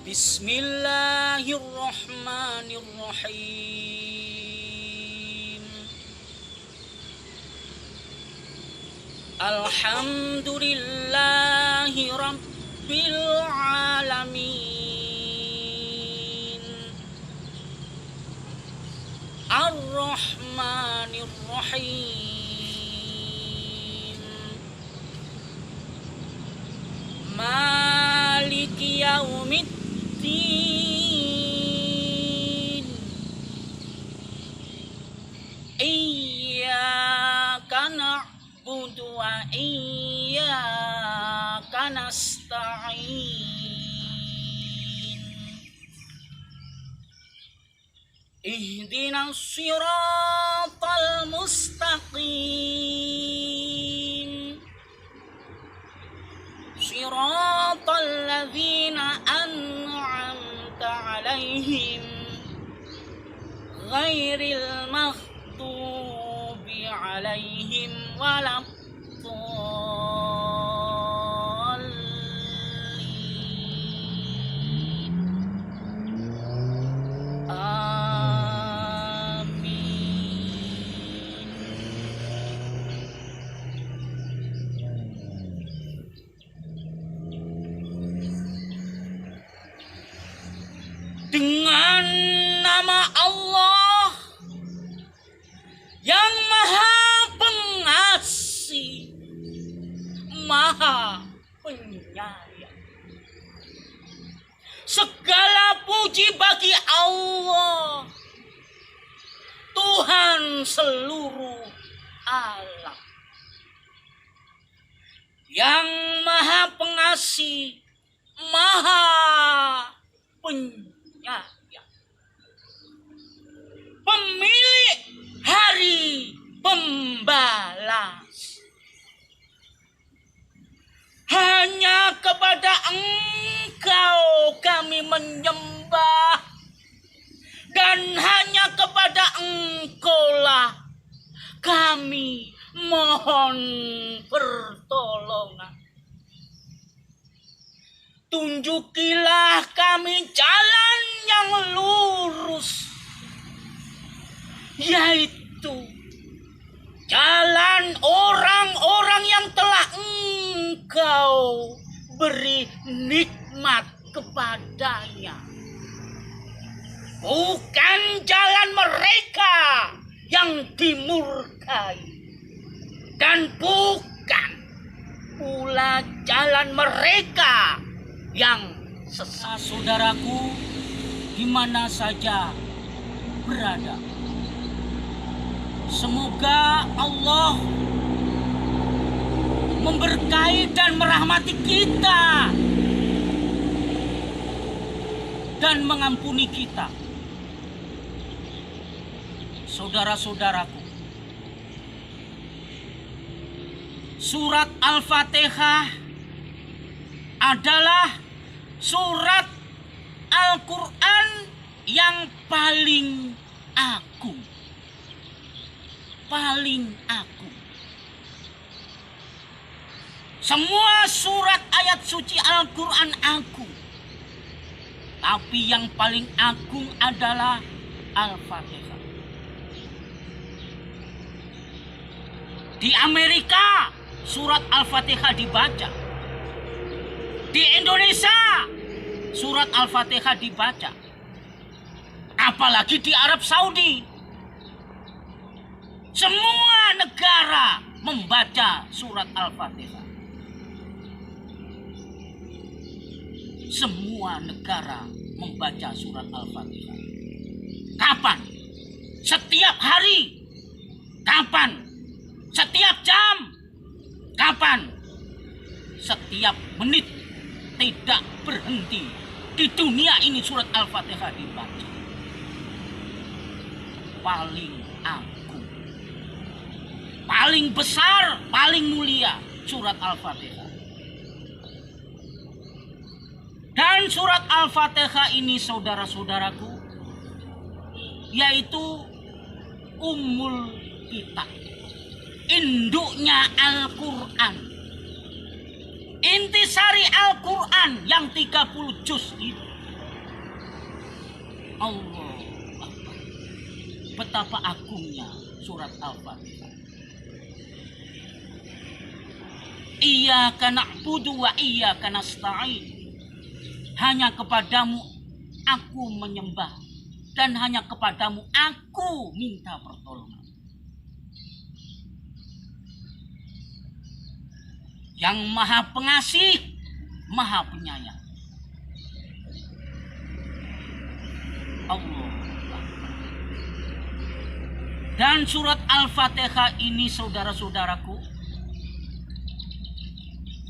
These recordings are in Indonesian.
Bismillahirrahmanirrahim. Alhamdulillahi rabbil alamin. Ar-Rahmanir-Rahim. Maliki yaumiddin. Iyyaka na'budu wa iyyaka nasta'in. Ihdinas siratal mustaqim. Siratal ladzina an'amta 'alaihim ghairil maghdubi 'alaihim waladdallin. Dengan nama Allah yang Maha Pengasih, Maha Penyayang. Segala puji bagi Allah, Tuhan seluruh alam, yang Maha Pengasih, Maha Penyayang. Pemilik hari pembalas. Hanya kepada Engkau kami menyembah, dan hanya kepada Engkaulah kami mohon pertolongan. Tunjukilah kami jalan yang lurus, yaitu jalan orang-orang yang telah Engkau beri nikmat kepadanya, bukan jalan mereka yang dimurkai, dan bukan pula jalan mereka yang sesat. Saudaraku, di mana saja berada, semoga Allah memberkahi dan merahmati kita dan mengampuni kita. Saudara-saudaraku, surat Al-Fatihah adalah surat Al-Quran yang paling agung. Paling agung. Semua surat ayat suci Al-Quran agung, tapi yang paling agung adalah Al-Fatihah. Di Amerika surat Al-Fatihah dibaca. Di Indonesia surat Al-Fatihah dibaca. Apalagi di Arab Saudi. Semua negara membaca surat Al-Fatihah. Semua negara membaca surat Al-Fatihah. Kapan? Setiap hari. Kapan? Setiap jam. Kapan? Setiap menit. Tidak berhenti. Di dunia ini surat Al-Fatihah dibaca. Paling agung, paling besar, paling mulia surat Al-Fatihah. Dan surat Al-Fatihah ini, saudara-saudaraku, yaitu Ummul Kitab, induknya Al-Quran. Intisari Al-Quran yang 30 juz itu Allah Akbar. Betapa agungnya surat Al-Fatihah. Iyyaka na'budu wa iyyaka nasta'in. Hanya kepadamu aku menyembah dan hanya kepadamu aku minta pertolongan. Yang Maha Pengasih, Maha Penyayang. Allah. Dan surat Al-Fatihah ini saudara-saudaraku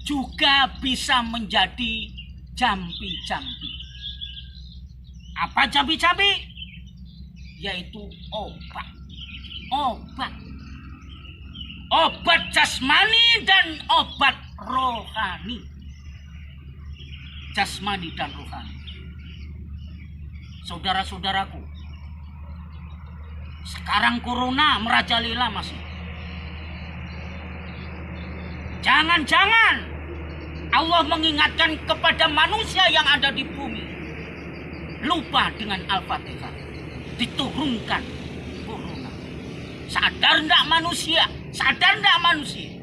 juga bisa menjadi jambi-jambi. Apa jambi-jambi? Yaitu obat. Obat. Obat jasmani dan obat rohani. Jasmani dan rohani. Saudara-saudaraku, sekarang corona merajalela masih. Jangan-jangan Allah mengingatkan kepada manusia yang ada di bumi. Lupa dengan Al-Fatihah. Diturunkan corona. Sadar enggak manusia? Sadar enggak manusia?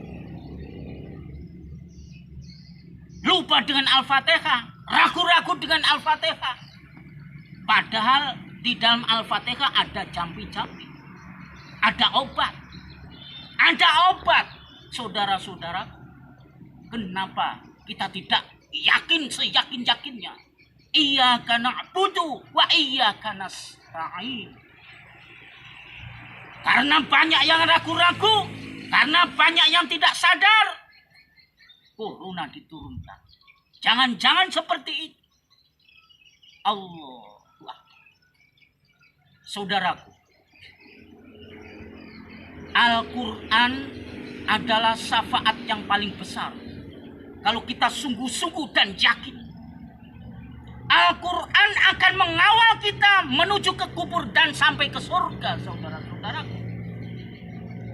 Lupa dengan Al-Fatihah. Ragu-ragu dengan Al-Fatihah. Padahal di dalam Al-Fatihah ada jambi-jambi. Ada obat. Ada obat. Saudara-saudara, kenapa kita tidak yakin seyakin-yakinnya? Iyyaka na'budu wa iyyaka nasta'in. Karena banyak yang ragu-ragu, karena banyak yang tidak sadar, corona diturunkan. Jangan-jangan seperti itu. Allah. Saudaraku, Al-Quran adalah syafaat yang paling besar. Kalau kita sungguh-sungguh dan yakin, Al-Quran akan mengawal kita menuju ke kubur dan sampai ke surga, saudara-saudaraku.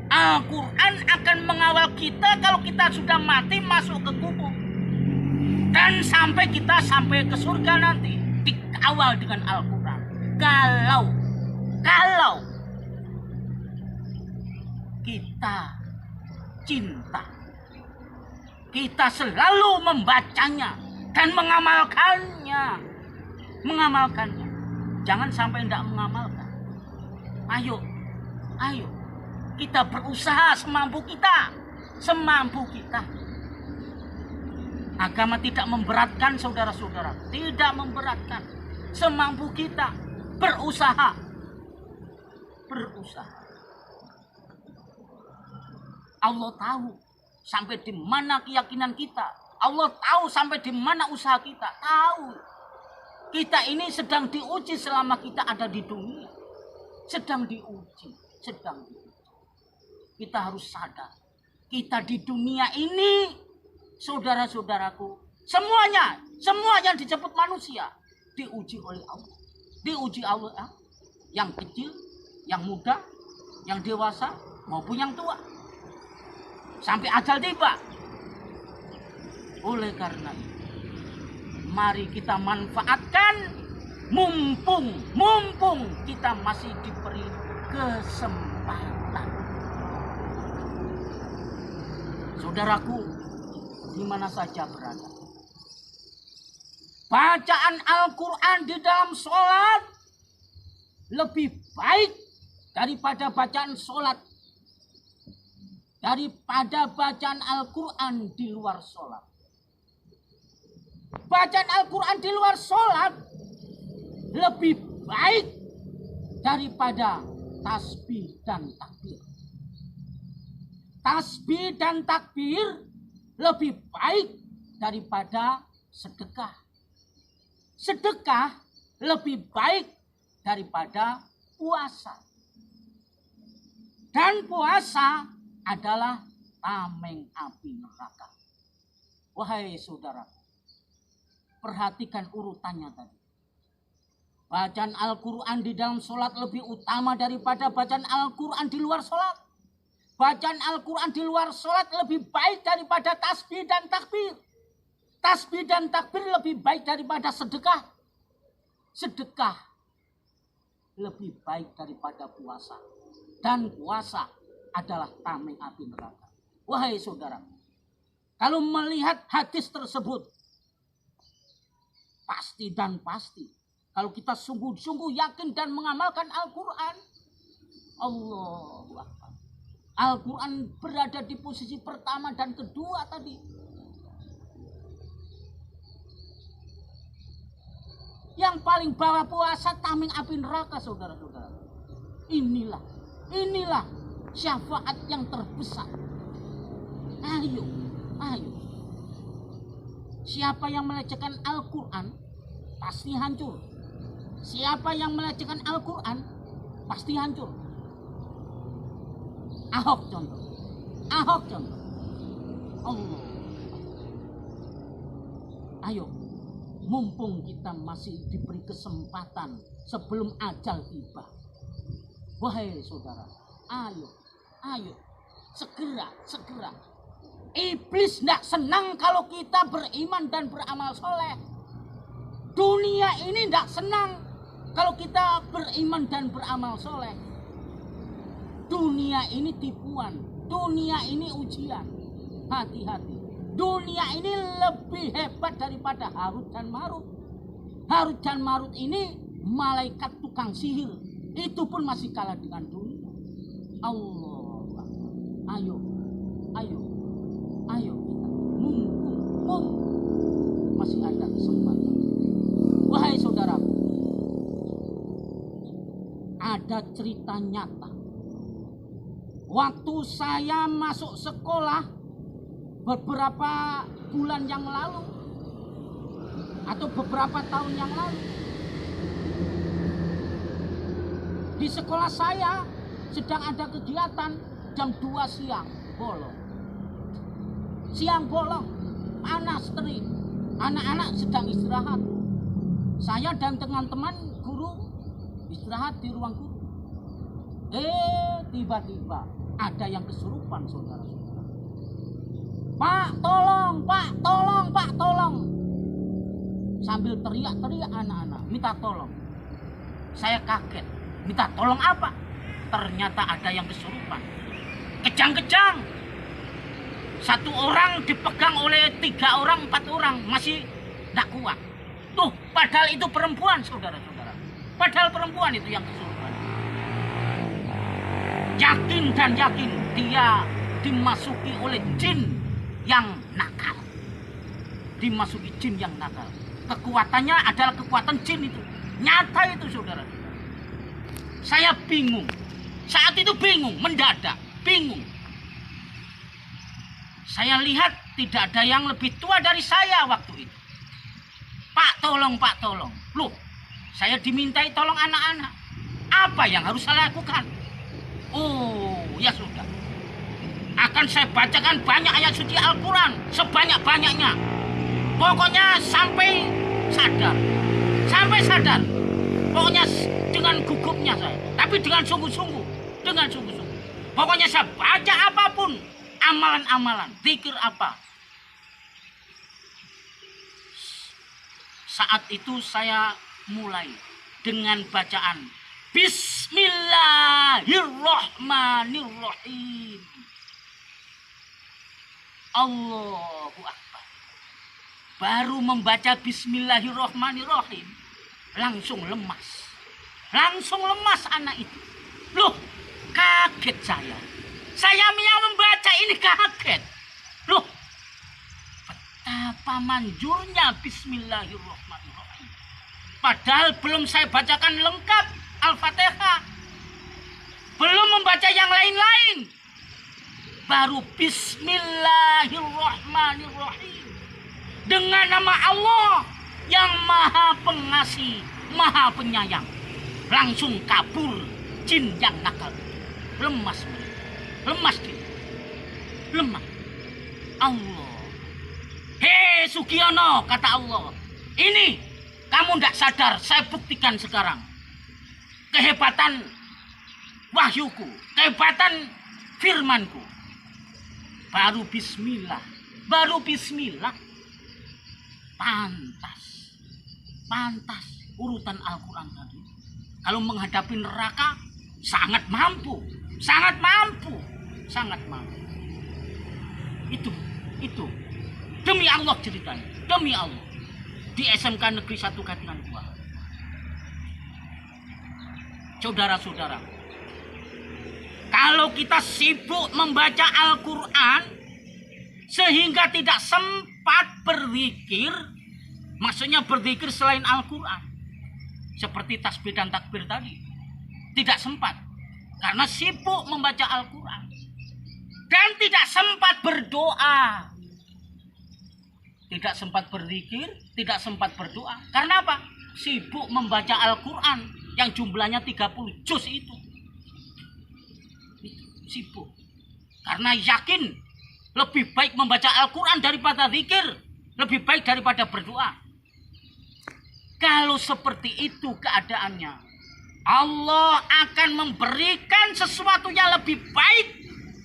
Al-Quran akan mengawal kita kalau kita sudah mati masuk ke kubur. Dan sampai kita sampai ke surga nanti, dikawal dengan Al-Quran. Kalau kita cinta, kita selalu membacanya dan mengamalkannya. Jangan sampai tidak mengamalkan. Ayo, kita berusaha semampu kita. Agama tidak memberatkan saudara-saudara, tidak memberatkan. Semampu kita berusaha. Allah tahu sampai di mana keyakinan kita. Allah tahu sampai di mana usaha kita. Tahu. Kita ini sedang diuji selama kita ada di dunia. Sedang diuji. Kita harus sadar. Kita di dunia ini, saudara-saudaraku, semua yang disebut manusia diuji oleh Allah. Diuji Allah yang kecil, yang muda, yang dewasa, maupun yang tua. Sampai ajal tiba. Oleh karena itu, mari kita manfaatkan mumpung kita masih diberi kesempatan. Saudaraku, di mana saja berada, bacaan Al-Quran di dalam sholat lebih baik daripada bacaan sholat, daripada bacaan Al-Quran di luar sholat. Bacaan Al-Quran di luar sholat lebih baik daripada tasbih dan takbir. Tasbih dan takbir lebih baik daripada sedekah. Sedekah lebih baik daripada puasa. Dan puasa adalah tameng api neraka. Wahai saudara, perhatikan urutannya tadi. Bacaan Al-Quran di dalam sholat lebih utama daripada bacaan Al-Quran di luar sholat. Bacaan Al-Quran di luar sholat lebih baik daripada tasbih dan takbir. Tasbih dan takbir lebih baik daripada sedekah. Sedekah lebih baik daripada puasa. Dan puasa adalah tameng api neraka. Wahai saudara, kalau melihat hadis tersebut, pasti dan pasti, kalau kita sungguh-sungguh yakin dan mengamalkan Al-Quran, Allahu Akbar. Al-Quran berada di posisi pertama dan kedua tadi. Yang paling bawah puasa tameng api neraka, saudara-saudara. Inilah syafaat yang terbesar. Ayo. Siapa yang melecehkan Al-Quran pasti hancur. Siapa yang melecehkan Al-Quran pasti hancur. Ahok contoh. Allah. Ayo, mumpung kita masih diberi kesempatan sebelum ajal tiba. Wahai saudara, ayo, segera. Iblis tidak senang kalau kita beriman dan beramal soleh. Dunia ini tidak senang kalau kita beriman dan beramal soleh. Dunia ini tipuan, dunia ini ujian. Hati-hati. Dunia ini lebih hebat daripada Harut dan Marut. Harut dan Marut ini malaikat tukang sihir. Itu pun masih kalah dengan dunia. Allah. Ayo kita. Mumpung masih ada kesempatan. Wahai saudaraku, ada cerita nyata. Waktu saya masuk sekolah beberapa bulan yang lalu atau beberapa tahun yang lalu, di sekolah saya sedang ada kegiatan jam 2 siang bolong, panas terik, anak-anak sedang istirahat. Saya dan teman-teman guru istirahat di ruang guru. Tiba-tiba ada yang kesurupan, saudara-saudara. Pak tolong. Sambil teriak-teriak anak-anak, minta tolong. Saya kaget, minta tolong apa? Ternyata ada yang kesurupan. Kejang-kejang. Satu orang dipegang oleh 3 orang, 4 orang, masih tidak kuat. Tuh, padahal itu perempuan, saudara-saudara. Padahal perempuan itu yang kesurupan. Yakin dia dimasuki oleh jin yang nakal. Kekuatannya adalah kekuatan jin itu. Nyata itu, saudara. Saya bingung. Saat itu mendadak bingung. Saya lihat tidak ada yang lebih tua dari saya waktu itu. Pak tolong. Loh, saya dimintai tolong anak-anak. Apa yang harus saya lakukan? Oh, ya sudah. Akan saya bacakan banyak ayat suci Al-Quran. Sebanyak-banyaknya. Pokoknya sampai sadar. Pokoknya dengan gugupnya saya. Tapi dengan sungguh-sungguh. Pokoknya saya baca apapun. Amalan-amalan. Zikir apa. Saat itu saya mulai dengan bacaan Bismillahirrahmanirrahim. Allahu Akbar. Baru membaca Bismillahirrahmanirrahim, langsung lemas anak itu. Loh, kaget saya. Saya yang membaca ini kaget. Loh, betapa manjurnya Bismillahirrahmanirrahim. Padahal belum saya bacakan lengkap Al-Fatihah. Belum membaca yang lain-lain. Baru Bismillahirrahmanirrahim. Dengan nama Allah yang Maha Pengasih, Maha Penyayang. Langsung kabur jin yang nakal. Lemas. Allah. Hei Sugiono, kata Allah. Ini kamu tidak sadar, saya buktikan sekarang. Kehebatan wahyuku, kehebatan firmanku. Baru bismillah. Pantas urutan Al-Quran tadi. kalau menghadapi neraka sangat mampu, sangat mampu, sangat mampu. Itu demi Allah ceritanya, demi Allah, di SMK Negeri 1 Katilan 2. Saudara-saudara, kalau kita sibuk membaca Al-Quran sehingga tidak sempat berzikir, maksudnya berzikir selain Al-Quran, seperti tasbih dan takbir tadi, tidak sempat karena sibuk membaca Al-Quran dan tidak sempat berdoa, tidak sempat berzikir, tidak sempat berdoa. Karena apa? Sibuk membaca Al-Quran yang jumlahnya 30 juz itu. Sibuk. Karena yakin lebih baik membaca Al-Quran daripada zikir, lebih baik daripada berdoa. Kalau seperti itu keadaannya, Allah akan memberikan sesuatu yang lebih baik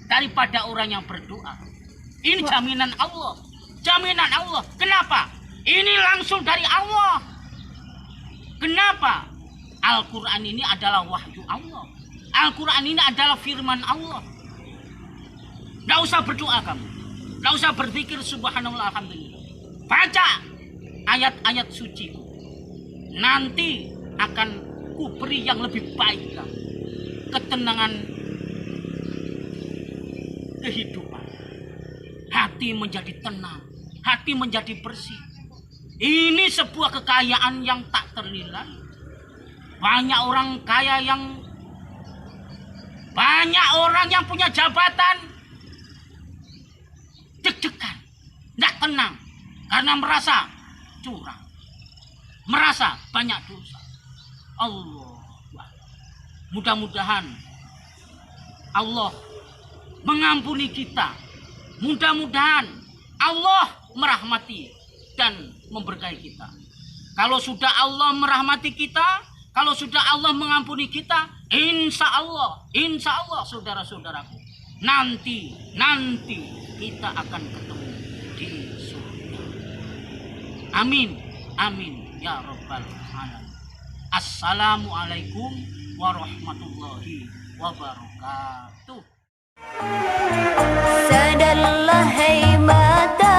daripada orang yang berdoa. Ini jaminan Allah. Jaminan Allah. Kenapa? Ini langsung dari Allah. Kenapa? Al-Quran ini adalah wahyu Allah. Al-Quran ini adalah firman Allah. Tidak usah berdoa kamu. Tidak usah berzikir subhanallah alhamdulillah. Baca ayat-ayat suci. Nanti akan kuberi yang lebih baik kamu. Ketenangan kehidupan. Hati menjadi tenang. Hati menjadi bersih. Ini sebuah kekayaan yang tak ternilai. Banyak orang kaya banyak orang yang punya jabatan deg-degan, tidak tenang karena merasa curang, merasa banyak dosa. Allah, mudah-mudahan Allah mengampuni kita. Mudah-mudahan Allah merahmati dan memberkahi kita. Kalau sudah Allah merahmati kita, kalau sudah Allah mengampuni kita, insya Allah saudara-saudaraku, nanti kita akan ketemu di surga. Amin, amin ya rabbal alamin. Assalamualaikum warahmatullahi wabarakatuh. Sadarlah hai mata